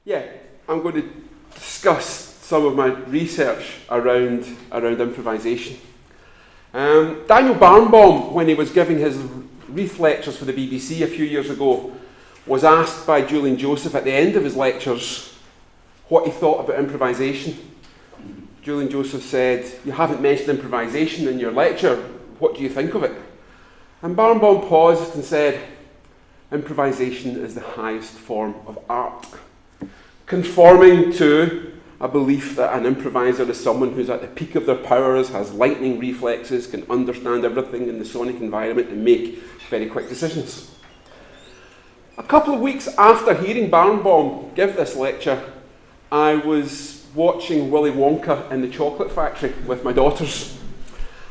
Yeah, I'm going to discuss some of my research around improvisation. Daniel Barnbaum, when he was giving his Reith lectures for the BBC a few years ago, was asked by Julian Joseph at the end of his lectures what he thought about improvisation. Julian Joseph said, "You haven't mentioned improvisation in your lecture. What do you think of it?" And Barnbaum paused and said, "Improvisation is the highest form of art." Conforming to a belief that an improviser is someone who's at the peak of their powers, has lightning reflexes, can understand everything in the sonic environment and make very quick decisions. A couple of weeks after hearing Barnbaum give this lecture, I was watching Willy Wonka in the Chocolate Factory with my daughters.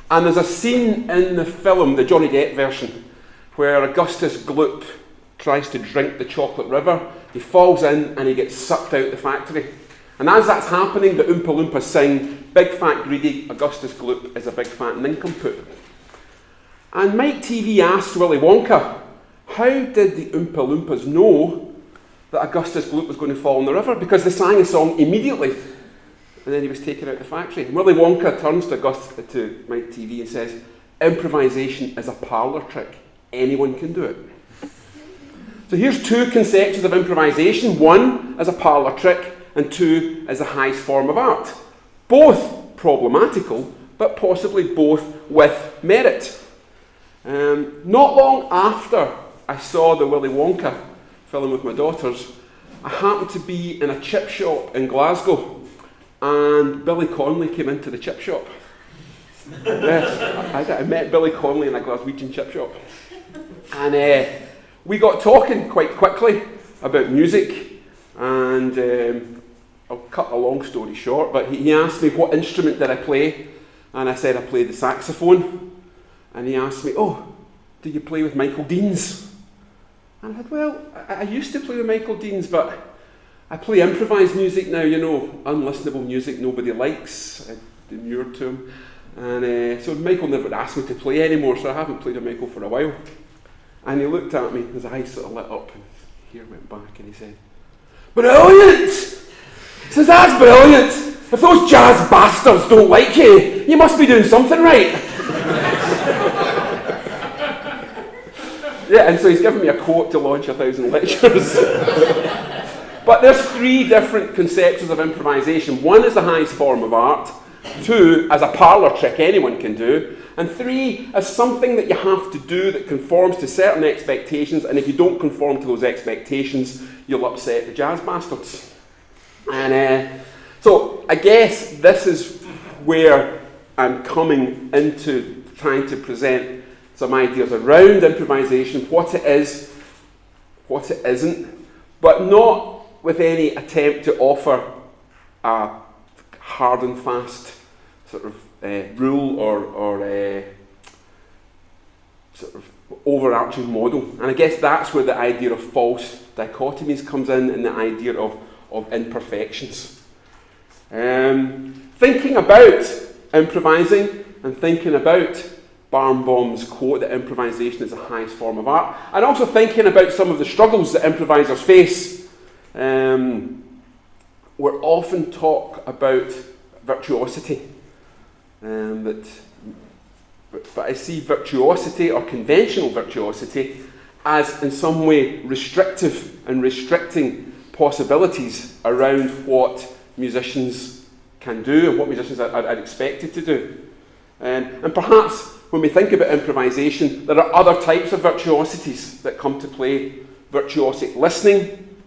And there's a scene in the film, the Johnny Depp version, where Augustus Gloop tries to drink the chocolate river. He falls in and he gets sucked out the factory. And as that's happening, the Oompa Loompas sing, "Big fat greedy Augustus Gloop is a big fat nincompoop." And Mike TV asked Willy Wonka, how did the Oompa Loompas know that Augustus Gloop was going to fall in the river? Because they sang a song immediately, and then he was taken out of the factory. And Willy Wonka turns to Mike TV and says, "Improvisation is a parlour trick. Anyone can do it." So here's two conceptions of improvisation. One as a parlour trick, and two as the highest form of art. Both problematical, but possibly both with merit. Not long after I saw the Willy Wonka film with my daughters, I happened to be in a chip shop in Glasgow, and Billy Connolly came into the chip shop. Yes, I met Billy Connolly in a Glaswegian chip shop. And we got talking quite quickly about music, and I'll cut a long story short, but he asked me what instrument did I play, and I said I played the saxophone. And he asked me, "Oh, do you play with Michael Deans?" And I said, "Well, I used to play with Michael Deans, but I play improvised music now, unlistenable music nobody likes." I demurred to him. And so Michael never asked me to play anymore, so I haven't played with Michael for a while. And he looked at me, his eyes sort of lit up, and his hair went back, and he said, "Brilliant!" He says, "That's brilliant! If those jazz bastards don't like you, you must be doing something right." Yeah, and so he's given me a quote to launch 1,000 lectures. But there's three different conceptions of improvisation. One is the highest form of art. Two, as a parlour trick anyone can do. And three, as something that you have to do that conforms to certain expectations, and if you don't conform to those expectations, you'll upset the jazz bastards. And so I guess this is where I'm coming into trying to present some ideas around improvisation, what it is, what it isn't, but not with any attempt to offer a hard and fast sort of rule or sort of overarching model. And I guess that's where the idea of false dichotomies comes in, and the idea of imperfections. Thinking about improvising and thinking about Barnbaum's quote that improvisation is the highest form of art, and also thinking about some of the struggles that improvisers face. We're often talk about virtuosity, but I see virtuosity or conventional virtuosity as in some way restrictive and restricting possibilities around what musicians can do and what musicians are expected to do. And perhaps when we think about improvisation, there are other types of virtuosities that come to play. Virtuosic listening,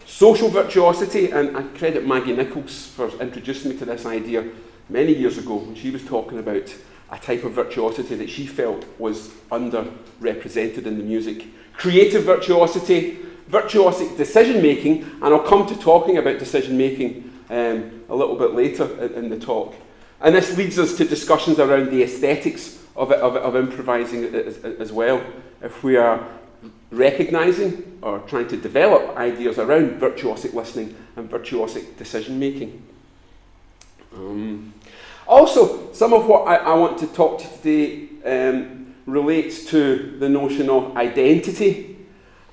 social virtuosity, and I credit Maggie Nichols for introducing me to this idea many years ago when she was talking about a type of virtuosity that she felt was underrepresented in the music. Creative virtuosity, virtuosic decision-making, and I'll come to talking about decision-making a little bit later in the talk. And this leads us to discussions around the aesthetics of improvising as well. If we are recognising or trying to develop ideas around virtuosic listening and virtuosic decision-making. Also, some of what I want to talk to today relates to the notion of identity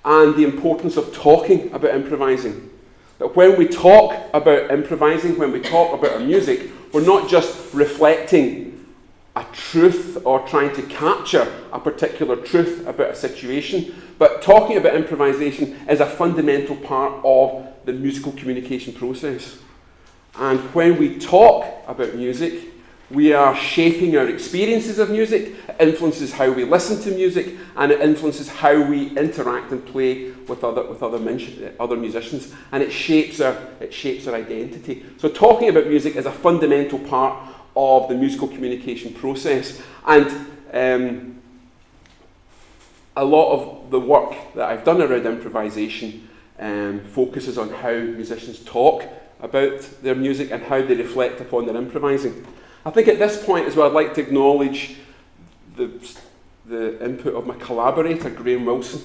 and the importance of talking about improvising. That when we talk about improvising, when we talk about our music, we're not just reflecting a truth or trying to capture a particular truth about a situation, but talking about improvisation is a fundamental part of the musical communication process. And when we talk about music, we are shaping our experiences of music. It influences how we listen to music, and it influences how we interact and play with other musicians, and it shapes our identity. So talking about music is a fundamental part of the musical communication process, and a lot of the work that I've done around improvisation focuses on how musicians talk about their music and how they reflect upon their improvising. I think at this point as well, I'd like to acknowledge the input of my collaborator, Graham Wilson.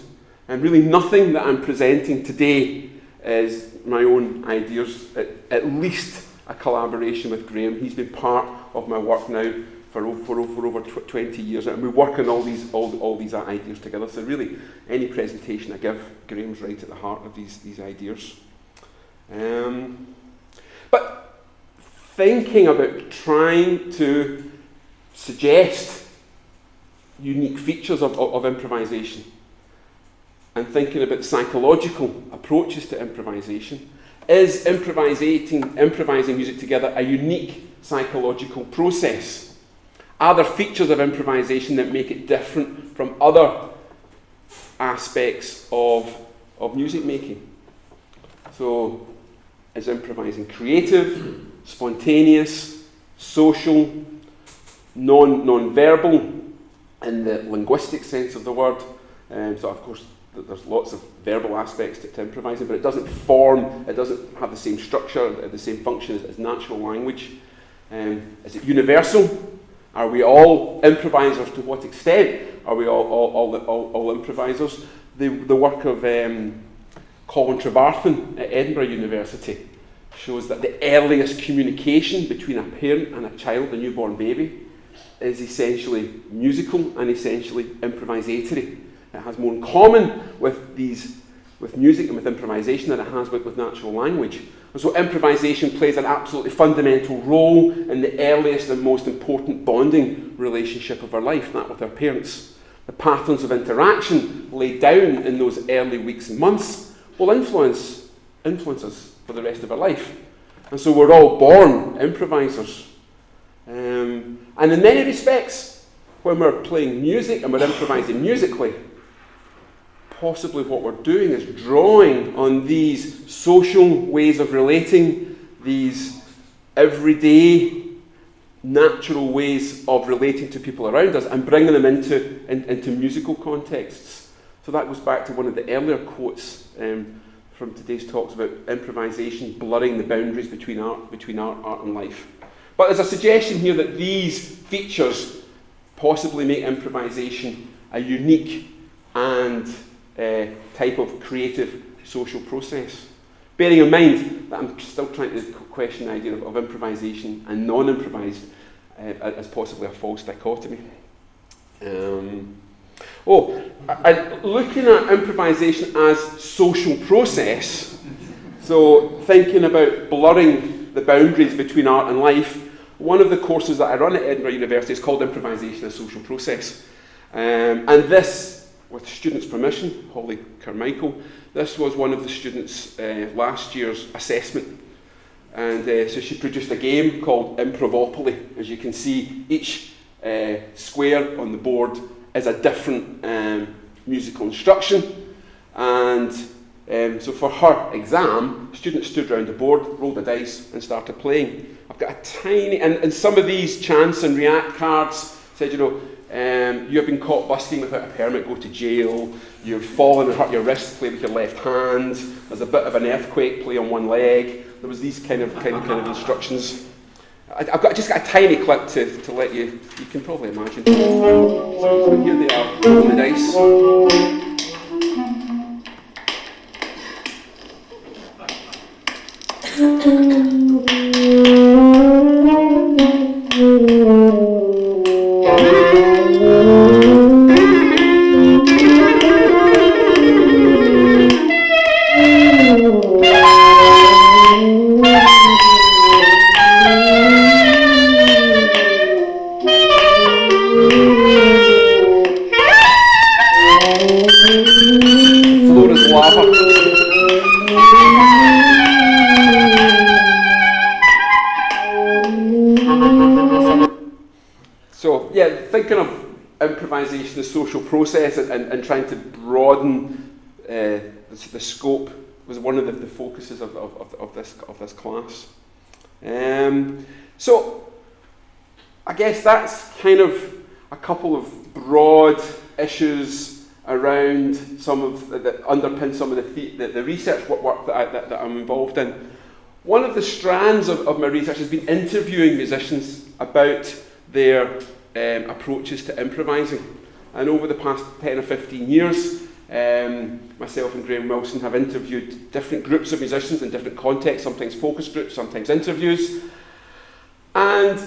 And really nothing that I'm presenting today is my own ideas, at least a collaboration with Graham. He's been part of my work now for over 20 years, and we work on all these ideas together. So really, any presentation I give, Graham's right at the heart of these ideas. But thinking about trying to suggest unique features of improvisation and thinking about psychological approaches to improvisation, is improvising music together a unique psychological process? Are there features of improvisation that make it different from other aspects of music making? So, is improvising creative, spontaneous, social, non-verbal in the linguistic sense of the word? So of course there's lots of verbal aspects to improvising, but it doesn't have the same structure, the same function as natural language. Is it universal? Are we all improvisers? To what extent are we all improvisers? The work of Colin Trevarthen at Edinburgh University shows that the earliest communication between a parent and a child, a newborn baby, is essentially musical and essentially improvisatory. It has more in common with music and with improvisation than it has with natural language. And so improvisation plays an absolutely fundamental role in the earliest and most important bonding relationship of our life, that with our parents. The patterns of interaction laid down in those early weeks and months will influence us for the rest of our life. And so we're all born improvisers. And in many respects, when we're playing music and we're improvising musically, possibly what we're doing is drawing on these social ways of relating, these everyday, natural ways of relating to people around us, and bringing them into musical contexts. So that goes back to one of the earlier quotes from today's talks about improvisation blurring the boundaries between art and life. But there's a suggestion here that these features possibly make improvisation a unique and type of creative social process. Bearing in mind that I'm still trying to question the idea of improvisation and non-improvised as possibly a false dichotomy. Looking at improvisation as social process, so thinking about blurring the boundaries between art and life, one of the courses that I run at Edinburgh University is called Improvisation as Social Process. And this, with students' permission, Holly Carmichael, this was one of the students' last year's assessment. And so she produced a game called Improvopoly. As you can see, each square on the board is a different musical instruction. And so for her exam, students stood around the board, rolled a dice and started playing. I've got a tiny, and some of these chance and react cards said, you have been caught busking without a permit, go to jail, you've fallen and hurt your wrist, play with your left hand, there's a bit of an earthquake, play on one leg. There was these kind of instructions. I've just got a tiny clip to let you can probably imagine. So here they are, rolling the dice. improvisation, the social process, and trying to broaden the scope was one of the focuses of this class. So I guess that's kind of a couple of broad issues around some of that underpin some of the research work that I'm involved in. One of the strands of my research has been interviewing musicians about their approaches to improvising. And over the past 10 or 15 years, myself and Graham Wilson have interviewed different groups of musicians in different contexts, sometimes focus groups, sometimes interviews. And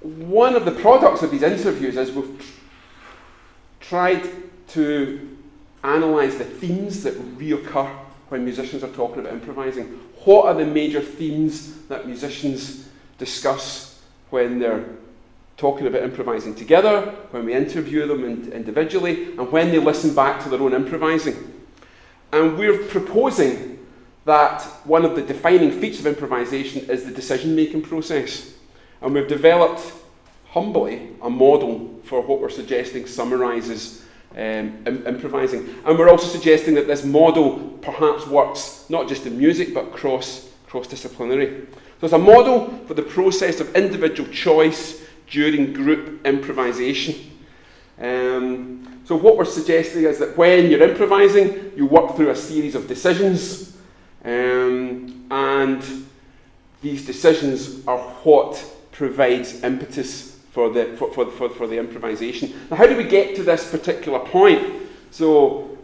one of the products of these interviews is we've tried to analyse the themes that reoccur when musicians are talking about improvising. What are the major themes that musicians discuss when they're talking about improvising together, when we interview them individually, and when they listen back to their own improvising? And we're proposing that one of the defining features of improvisation is the decision-making process. And we've developed, humbly, a model for what we're suggesting summarises improvising. And we're also suggesting that this model perhaps works not just in music, but cross-disciplinary. So it's a model for the process of individual choice during group improvisation. So what we're suggesting is that when you're improvising, you work through a series of decisions, and these decisions are what provides impetus for the improvisation. Now, how do we get to this particular point? So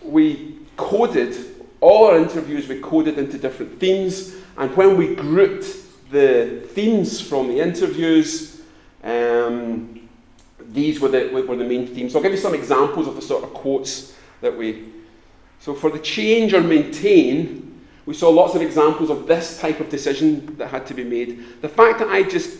we coded all our interviews. We coded into different themes, and when we grouped the themes from the interviews, these were the main themes. So I'll give you some examples of the sort of quotes that we. So for the change or maintain, we saw lots of examples of this type of decision that had to be made. The fact that I just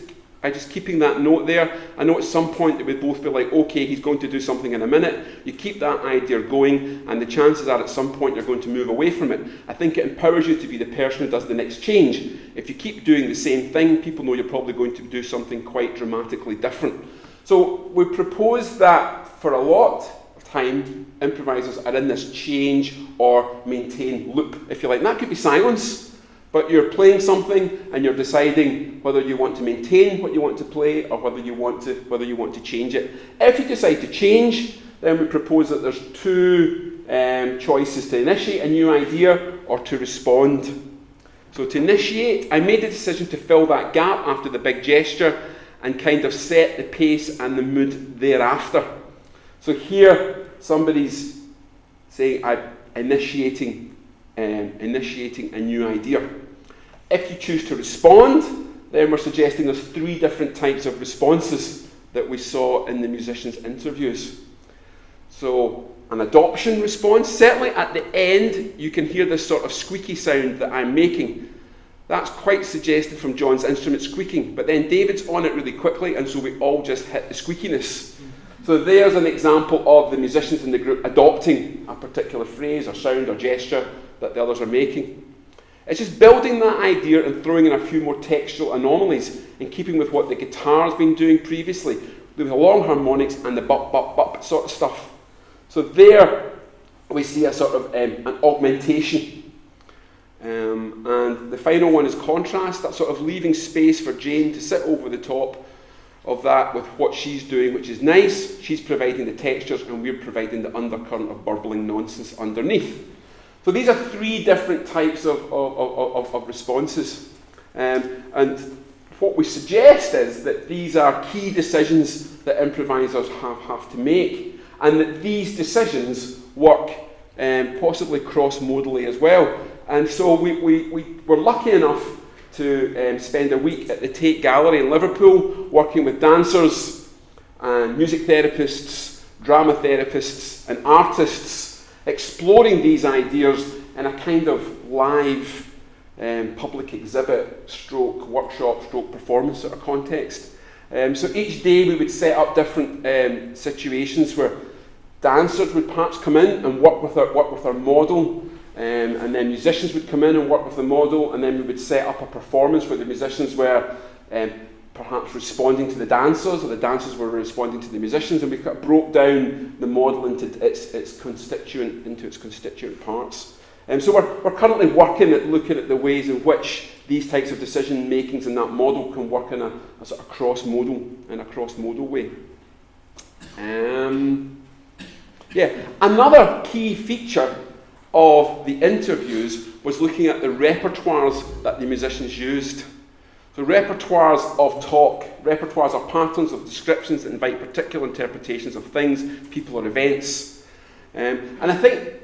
keeping that note there, I know at some point it would both be like, okay, he's going to do something in a minute. You keep that idea going, and the chances are at some point you're going to move away from it. I think it empowers you to be the person who does the next change. If you keep doing the same thing, people know you're probably going to do something quite dramatically different. So we propose that for a lot of time, improvisers are in this change or maintain loop, if you like. And that could be silence. But you're playing something and you're deciding whether you want to maintain what you want to play or whether you want to change it. If you decide to change, then we propose that there's two choices: to initiate a new idea or to respond. So to initiate, I made the decision to fill that gap after the big gesture and kind of set the pace and the mood thereafter. So here, somebody's saying, I'm initiating a new idea. If you choose to respond, then we're suggesting there's three different types of responses that we saw in the musicians' interviews. So an adoption response, certainly at the end, you can hear this sort of squeaky sound that I'm making. That's quite suggested from John's instrument squeaking, but then David's on it really quickly, and so we all just hit the squeakiness. So there's an example of the musicians in the group adopting a particular phrase or sound or gesture that the others are making. It's just building that idea and throwing in a few more textual anomalies in keeping with what the guitar's been doing previously, with the long harmonics and the bop, bop, bop sort of stuff. So there we see a sort of an augmentation. And the final one is contrast, that sort of leaving space for Jane to sit over the top of that with what she's doing, which is nice. She's providing the textures and we're providing the undercurrent of burbling nonsense underneath. So these are three different types of responses. And what we suggest is that these are key decisions that improvisers have to make, and that these decisions work possibly cross-modally as well. And so we were lucky enough to spend a week at the Tate Gallery in Liverpool working with dancers and music therapists, drama therapists and artists, exploring these ideas in a kind of live public exhibit stroke workshop stroke performance sort of context. So each day we would set up different situations where dancers would perhaps come in and work with our model, and then musicians would come in and work with the model, and then we would set up a performance where the musicians were perhaps responding to the dancers, or the dancers were responding to the musicians, and we kind of broke down the model into its constituent parts. So we're currently working at looking at the ways in which these types of decision makings in that model can work in a sort of cross-modal way. Another key feature of the interviews was looking at the repertoires that the musicians used. So repertoires of talk, repertoires are patterns of descriptions that invite particular interpretations of things, people, or events. And I think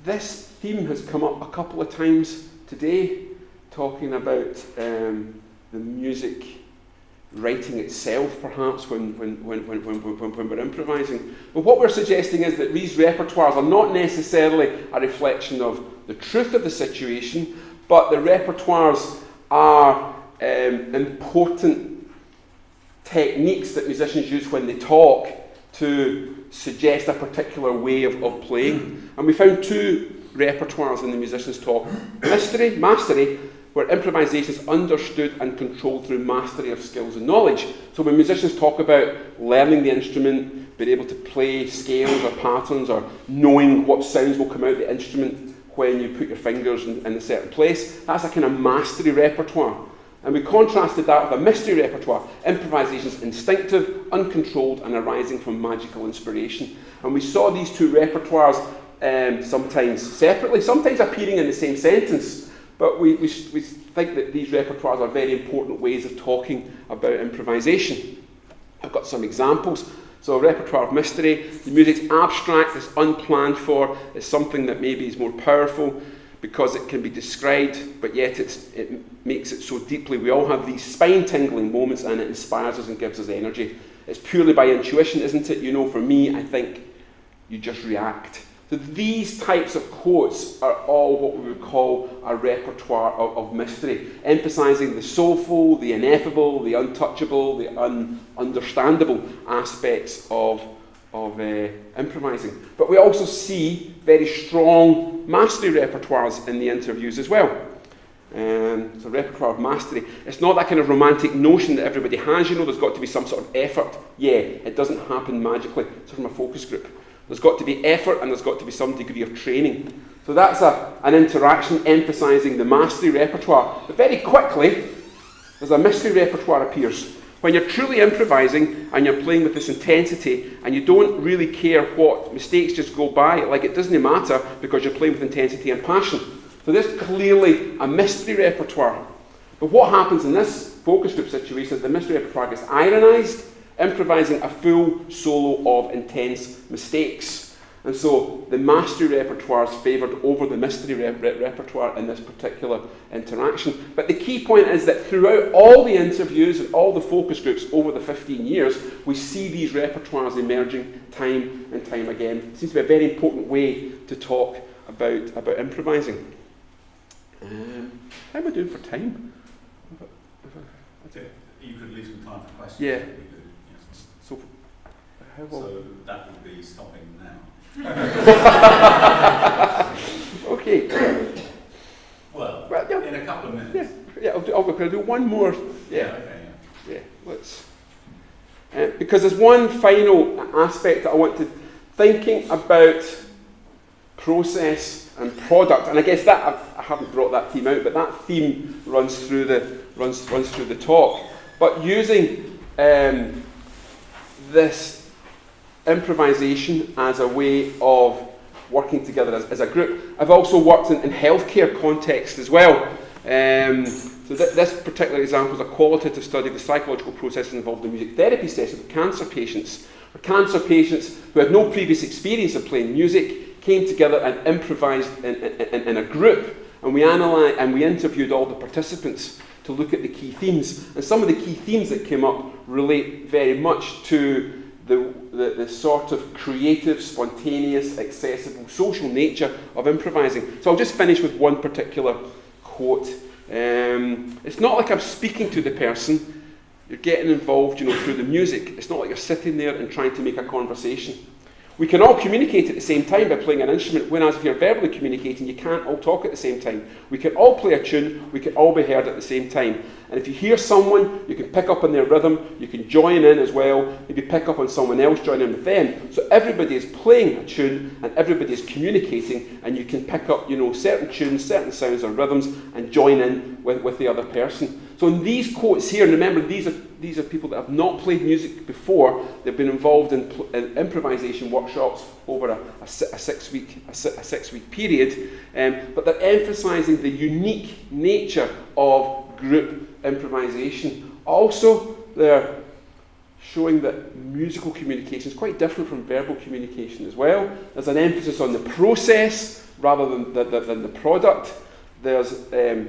this theme has come up a couple of times today, talking about the music writing itself, perhaps, when we're improvising. But what we're suggesting is that these repertoires are not necessarily a reflection of the truth of the situation, but the repertoires are important techniques that musicians use when they talk to suggest a particular way of playing. And we found two repertoires in the musicians' talk. Mastery, where improvisation is understood and controlled through mastery of skills and knowledge. So when musicians talk about learning the instrument, being able to play scales or patterns, or knowing what sounds will come out of the instrument when you put your fingers in a certain place, that's a kind of mastery repertoire. And we contrasted that with a mystery repertoire. Improvisation is instinctive, uncontrolled, and arising from magical inspiration. And we saw these two repertoires sometimes separately, sometimes appearing in the same sentence. But we think that these repertoires are very important ways of talking about improvisation. I've got some examples. So a repertoire of mystery, the music's abstract, it's unplanned for, it's something that maybe is more powerful because it can be described, but yet it makes it so deeply. We all have these spine-tingling moments, and it inspires us and gives us energy. It's purely by intuition, isn't it? You know, for me, I think you just react. So these types of quotes are all what we would call a repertoire of mystery, emphasising the soulful, the ineffable, the untouchable, the ununderstandable aspects of improvising. But we also see very strong mastery repertoires in the interviews as well. So repertoire of mastery. It's not that kind of romantic notion that everybody has, there's got to be some sort of effort. Yeah, it doesn't happen magically. It's from a focus group. There's got to be effort, and there's got to be some degree of training. So that's an interaction emphasising the mastery repertoire. But very quickly, there's a mystery repertoire appears. When you're truly improvising and you're playing with this intensity and you don't really care what mistakes just go by, like it doesn't matter because you're playing with intensity and passion. So there's clearly a mystery repertoire. But what happens in this focus group situation is the mystery repertoire gets ironised, improvising a full solo of intense mistakes. And so the mastery repertoire is favoured over the mystery repertoire in this particular interaction. But the key point is that throughout all the interviews and all the focus groups over the 15 years, we see these repertoires emerging time and time again. It seems to be a very important way to talk about improvising. How am I doing for time? You could leave some time for questions. Yeah. So that would be stopping now. Okay. Well, yeah. In a couple of minutes. Yeah. I'll do one more. Yeah. Okay. Yeah. Let's. Because there's one final aspect that I want to thinking about process and product, and I guess that I haven't brought that theme out, but that theme runs through the talk. But using this improvisation as a way of working together as a group. I've also worked in healthcare context as well. So this particular example is a qualitative study of the psychological processes involved in music therapy sessions with cancer patients. Where cancer patients who had no previous experience of playing music came together and improvised in a group, and we analysed and we interviewed all the participants to look at the key themes. And some of the key themes that came up relate very much to the sort of creative, spontaneous, accessible, social nature of improvising. So I'll just finish with one particular quote. It's not like I'm speaking to the person. You're getting involved, through the music. It's not like you're sitting there and trying to make a conversation. We can all communicate at the same time by playing an instrument, whereas if you're verbally communicating, you can't all talk at the same time. We can all play a tune, we can all be heard at the same time. And if you hear someone, you can pick up on their rhythm, you can join in as well, maybe pick up on someone else, join in with them. So everybody is playing a tune and everybody is communicating, and you can pick up, certain tunes, certain sounds or rhythms and join in with the other person. So in these quotes here, and remember these are people that have not played music before. They've been involved in improvisation workshops over a 6 week period, but they're emphasising the unique nature of group improvisation. Also, they're showing that musical communication is quite different from verbal communication as well. There's an emphasis on the process rather than the product. There's a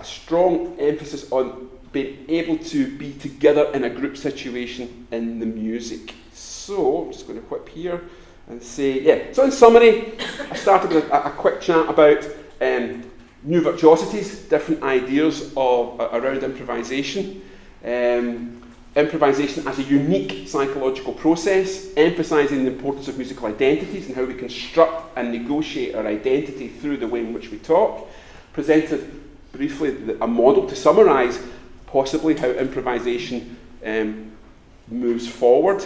strong emphasis on being able to be together in a group situation in the music. So, I'm just going to whip here and say, so in summary, I started with a quick chat about new virtuosities, different ideas around improvisation. Improvisation as a unique psychological process, emphasising the importance of musical identities and how we construct and negotiate our identity through the way in which we talk. Presented briefly a model to summarise possibly how improvisation moves forward,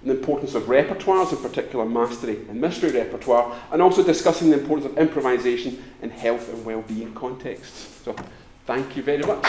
the importance of repertoires, in particular mastery and mystery repertoire, and also discussing the importance of improvisation in health and well-being contexts. So, thank you very much.